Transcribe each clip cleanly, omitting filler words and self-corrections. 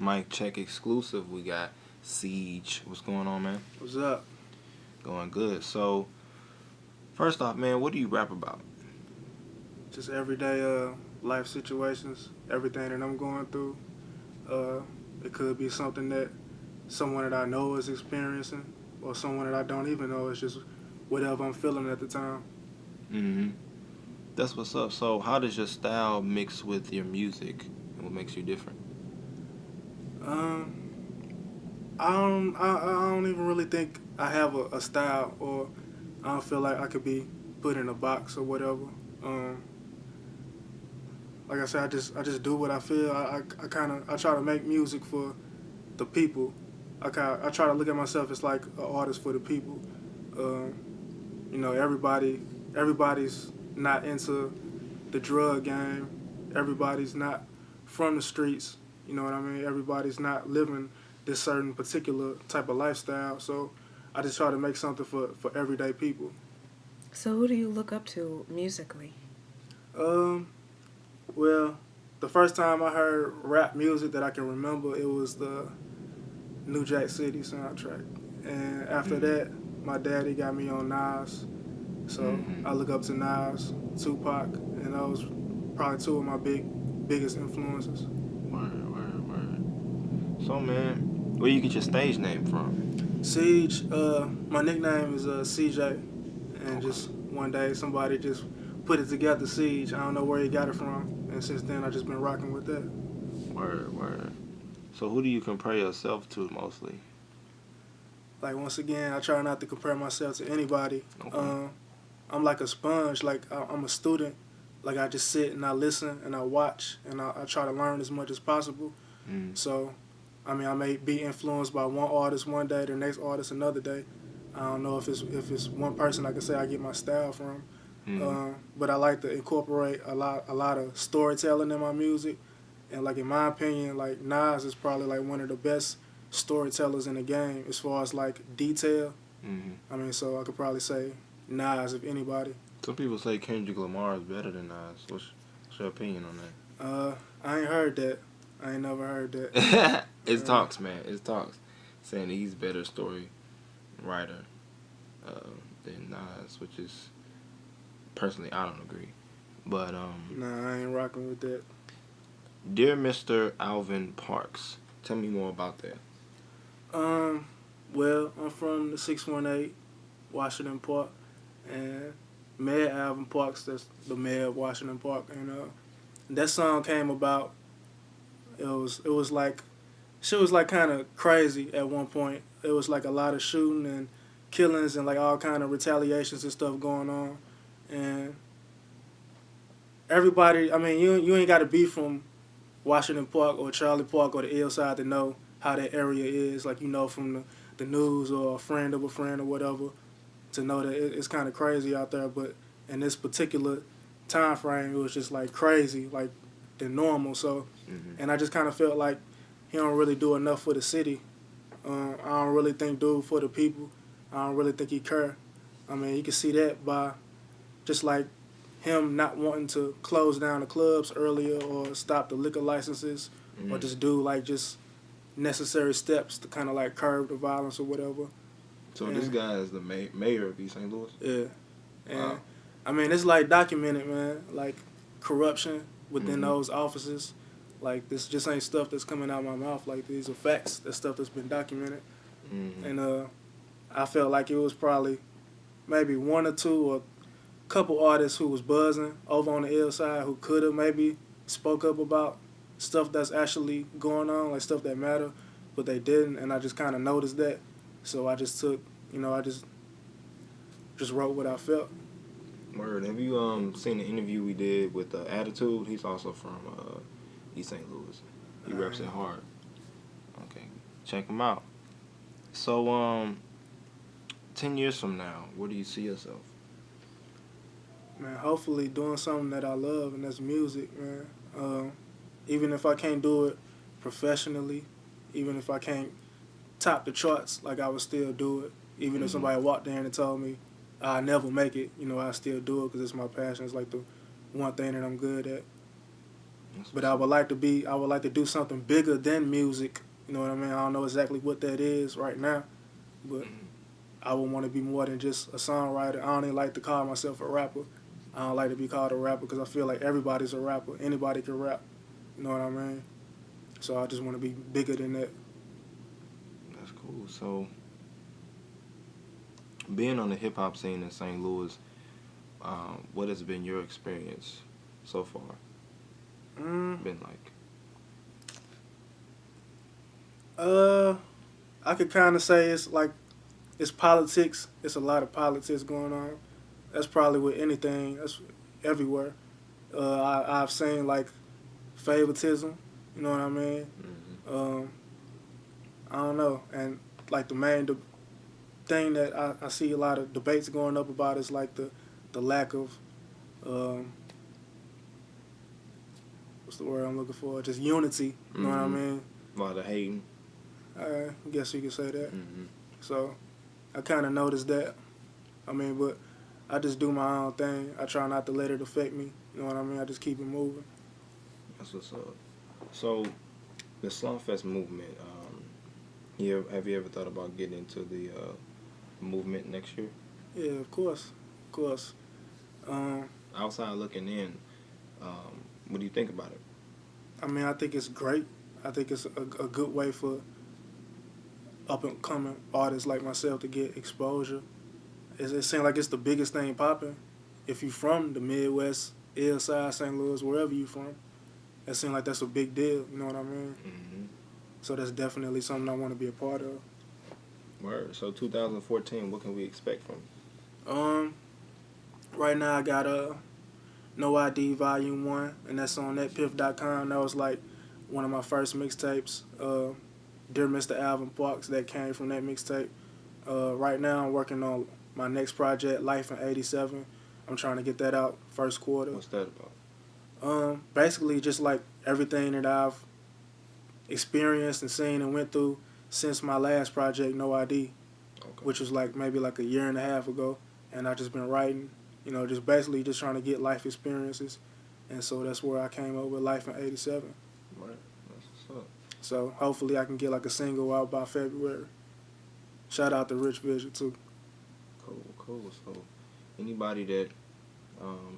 Mic check exclusive. We got Cige. What's going on, man? What's up? Going good. So, first off, man, what do you rap about? Just everyday life situations, everything that I'm going through. Uh, it could be something that someone that I know is experiencing, or someone that I don't even know. It's just whatever I'm feeling at the time. Mm-hmm. That's what's up. So, how does your style mix with your music, and what makes you different? Um, I don't even really think I have a style, or I don't feel like I could be put in a box or whatever. Um, like I said, I just do what I feel. I kind of I try to make music for the people. I try to look at myself as like an artist for the people. Um, everybody's not into the drug game. Everybody's not from the streets. You know what I mean? Everybody's not living this certain particular type of lifestyle. So I just try to make something for everyday people. So, who do you look up to musically? Um, well, the first time I heard rap music that I can remember, it was the New Jack City soundtrack. And after Mm-hmm. that, my daddy got me on Nas. So Mm-hmm. I look up to Nas, Tupac, and those probably two of my biggest influences. Word, word, word. So, man, where you get your stage name from? Cige, my nickname is Cige, and Okay. just one day somebody just put it together, Cige. I don't know where he got it from, and since then I just been rocking with that. Word, word. So, who do you compare yourself to mostly? Like once again, I try not to compare myself to anybody. Okay. Um, I'm like a sponge. Like I'm a student. Like I just sit and I listen and I watch and I try to learn as much as possible. Mm-hmm. So, I mean, I may be influenced by one artist one day, the next artist another day. I don't know if it's one person I can say I get my style from, Mm-hmm. but I like to incorporate a lot of storytelling in my music, and like in my opinion, like Nas is probably like one of the best storytellers in the game as far as like detail. Mm-hmm. I mean, so I could probably say Nas if anybody. Some people say Kendrick Lamar is better than Nas. What's your opinion on Uh, I ain't heard that. I ain't never heard that. that? It's Uh, talks, man. It's talks. Saying that he's better story writer uh, than Nas, which is personally I don't agree. But nah, I ain't rocking with that. dear Mr. Alvin Parks, tell me more about that. Um, well, I'm from the 618 Washington Park, and Mayor Alvin Parks, that's the mayor of Washington Park, and that song came about. It was like shit was like kind of crazy at one point. It was like a lot of shooting and killings and like all kind of retaliations and stuff going on, and everybody. I mean, you ain't got to be from Washington Park or Charlie Park or the Hillside to know how that area is. Like you know from the news or a friend of a friend or whatever to know that it's kind of crazy out there. But in this particular time frame, it was just like crazy, like than normal. So, Mm-hmm. and I just kind of felt like he don't really do enough for the city. I don't really think do for the people. I don't really think he care. I mean, you can see that by just like him not wanting to close down the clubs earlier or stop the liquor licenses or Mm-hmm. just do like just necessary steps to kind of like curb the violence or whatever. So this And guy is the mayor of East St. Louis. yeah, Wow. and I mean it's like documented, man. Like corruption within Mm-hmm. those offices. Like this just ain't stuff that's coming out of my mouth. Like these are facts. That's stuff that's been documented. Mm-hmm. And I felt like it was probably maybe one or two or couple artists who was buzzing over on the ill side who could have maybe spoke up about stuff that's actually going on, like stuff that matter, but they didn't, and I just kind of noticed that. So I just took, I just wrote what I felt. Word. Have you seen the interview we did with Attitude? He's also from East St. Louis. He reps it hard. Okay, check him out. So 10 years from now, where do you see yourself? Man, hopefully doing something that I love, and that's music, man. Even if I can't do it professionally, even if I can't top the charts, like I would still do it. Even if Mm-hmm. somebody walked in and told me I never make it, I still do it because it's my passion. It's like the one thing that I'm good at. But I would like to do something bigger than music. You know what I mean? I don't know exactly what that is right now, but I would want to be more than just a songwriter. I don't even like to call myself a rapper. I don't like to be called a rapper because I feel like everybody's a rapper. Anybody can rap. You know what I mean? So I just want to be bigger than that. That's cool. So, being on the hip hop scene in St. Louis, what has been your experience so far? Been like? I could kind of say it's politics. It's a lot of politics going on. That's probably with anything. That's everywhere. I've seen like favoritism. You know what I mean? Mm-hmm. I don't know. And like the main thing that I see a lot of debates going up about is like the lack of what's the word I'm looking for? Just unity. You know what I mean? A lot of hating. I guess you could say that. Mm-hmm. So I kind of noticed that. I mean, but I just do my own thing. I try not to let it affect me. You know what I mean? I just keep it moving. That's what's up. So, the Slumfest movement, have you ever thought about getting into the movement next year? Yeah, of course. Of course. Outside looking in, what do you think about it? I mean, I think it's great. I think it's a good way for up-and-coming artists like myself to get exposure. It seems like it's the biggest thing popping. If you from the Midwest, Hillside, St. Louis, wherever you from, it seems like that's a big deal. You know what I mean? Mm-hmm. So that's definitely something I want to be a part of. Word. So 2014, what can we expect from you? Right now I got No ID Volume 1, and that's on netpiff.com. That was like one of my first mixtapes. Dear Mr. Alvin Parks, that came from that mixtape. Right now I'm working on my next project, Life in 87. I'm trying to get that out first quarter. What's that about? Basically just like everything that I've experienced and seen and went through since my last project, No ID, which was like maybe like a year and a half ago. And I've just been writing, you know, just basically just trying to get life experiences. And so that's where I came up with Life in 87. Right. That's what's up. So hopefully I can get like a single out by February. Shout out to Rich Vision too. Cool. So anybody that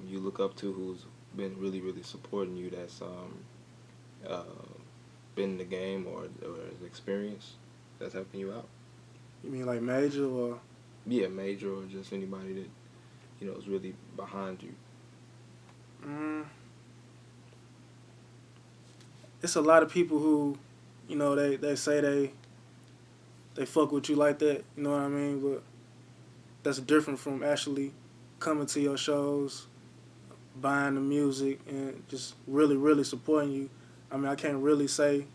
you look up to who's been really, really supporting you, that's been in the game or has experience that's helping you out? You mean like major or? Yeah, major or just anybody that, you know, is really behind you. It's a lot of people who, you know, they say they fuck with you like that, you know what I mean? But that's different from actually coming to your shows, buying the music, and just really, really supporting you. I mean, I can't really say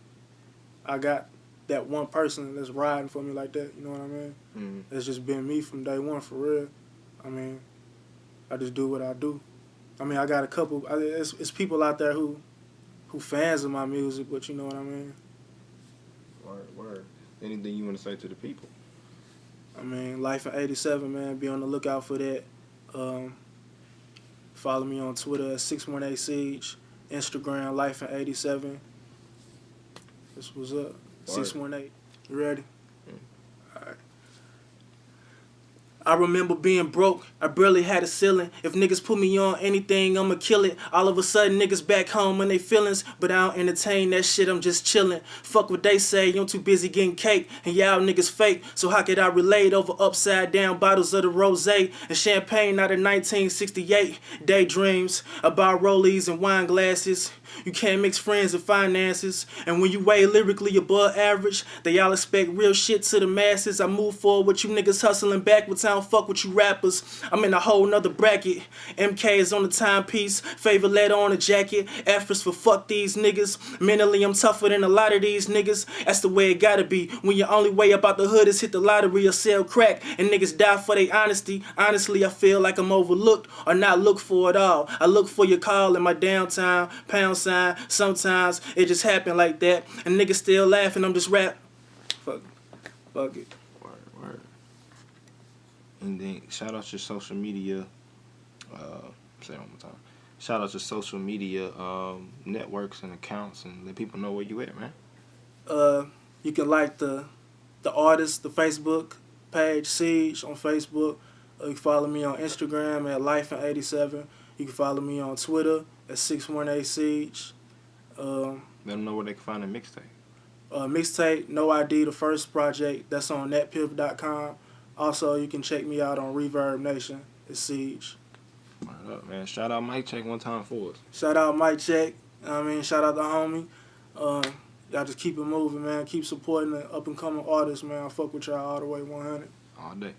I got that one person that's riding for me like that, you know what I mean? Mm-hmm. It's just been me from day one, for real. I mean, I just do what I do. I mean, I got a couple, it's people out there who fans of my music, but you know what I mean? Word. Anything you want to say to the people? I mean, Life in 87, man, be on the lookout for that. Follow me on Twitter at 618Cige, Instagram, Life in 87. This was up. 618. You ready? All right. I remember being broke, I barely had a ceiling. If niggas put me on anything, I'ma kill it. All of a sudden, niggas back home and they feelings, but I don't entertain that shit, I'm just chillin'. Fuck what they say, I'm too busy getting cake, and y'all niggas fake. So how could I relate over upside down bottles of the rosé and champagne out of 1968? Daydreams about rollies and wine glasses. You can't mix friends and finances. And when you weigh lyrically above average, they all expect real shit to the masses. I move forward with you niggas hustling backwards. I don't fuck with you rappers. I'm in a whole nother bracket. MK is on the timepiece. Favorite letter on the jacket. Efforts for fuck these niggas. Mentally, I'm tougher than a lot of these niggas. That's the way it gotta be. When your only way up out the hood is hit the lottery or sell crack. And niggas die for their honesty. Honestly, I feel like I'm overlooked or not looked for at all. I look for your call in my downtime. Pound sign. Sometimes it just happen like that. And niggas still laughing. I'm just rap. Fuck it. Word. And then shout out your social media. Say it one more time. shout out to social media networks and accounts and let people know where you at, man. You can like the artist, the Facebook page, Cige on Facebook. You can follow me on Instagram at Life87. You can follow me on Twitter at 618 Cige. Let them know where they can find a mixtape. Mixtape, No ID, the first project, that's on netpiff.com. Also, you can check me out on Reverb Nation. It's Cige. Word up, man. Shout out Mike Check one time for us. Shout out Mike Check. Shout out the homie. Y'all just keep it moving, man. Keep supporting the up and coming artists, man. I fuck with y'all all the way 100. All day.